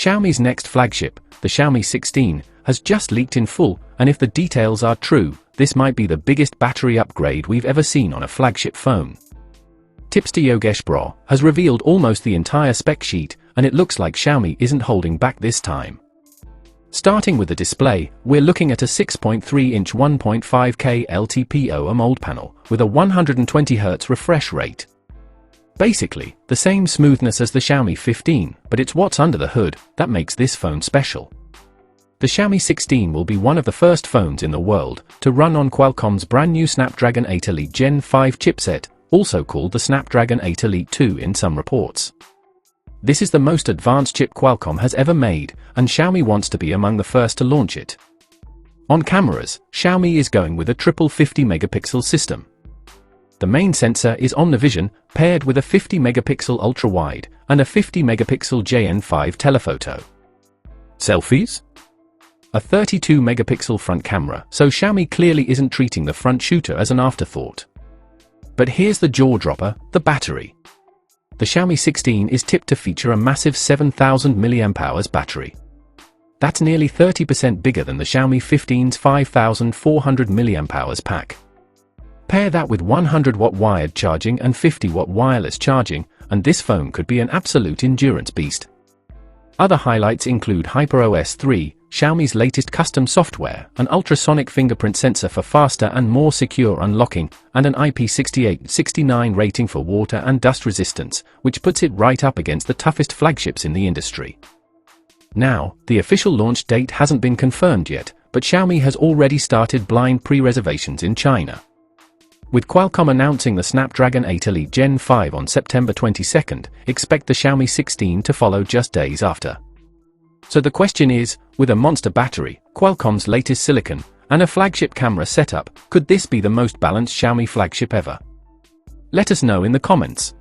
Xiaomi's next flagship, the Xiaomi 16, has just leaked in full, and if the details are true, this might be the biggest battery upgrade we've ever seen on a flagship phone. Tipster Yogesh Bro has revealed almost the entire spec sheet, and it looks like Xiaomi isn't holding back this time. Starting with the display, we're looking at a 6.3-inch 1.5K LTPO AMOLED panel with a 120Hz refresh rate. Basically, the same smoothness as the Xiaomi 15, but it's what's under the hood that makes this phone special. The Xiaomi 16 will be one of the first phones in the world to run on Qualcomm's brand new Snapdragon 8 Elite Gen 5 chipset, also called the Snapdragon 8 Elite 2 in some reports. This is the most advanced chip Qualcomm has ever made, and Xiaomi wants to be among the first to launch it. On cameras, Xiaomi is going with a triple 50-megapixel system. The main sensor is OmniVision, paired with a 50-megapixel ultra-wide and a 50-megapixel JN5 telephoto. Selfies? A 32-megapixel front camera, so Xiaomi clearly isn't treating the front shooter as an afterthought. But here's the jaw-dropper, the battery. The Xiaomi 16 is tipped to feature a massive 7,000 mAh battery. That's nearly 30% bigger than the Xiaomi 15's 5,400 mAh pack. Pair that with 100-watt wired charging and 50-watt wireless charging, and this phone could be an absolute endurance beast. Other highlights include HyperOS 3, Xiaomi's latest custom software, an ultrasonic fingerprint sensor for faster and more secure unlocking, and an IP68-69 rating for water and dust resistance, which puts it right up against the toughest flagships in the industry. Now, the official launch date hasn't been confirmed yet, but Xiaomi has already started blind pre-reservations in China. With Qualcomm announcing the Snapdragon 8 Elite Gen 5 on September 22nd, expect the Xiaomi 16 to follow just days after. So the question is, with a monster battery, Qualcomm's latest silicon, and a flagship camera setup, could this be the most balanced Xiaomi flagship ever? Let us know in the comments.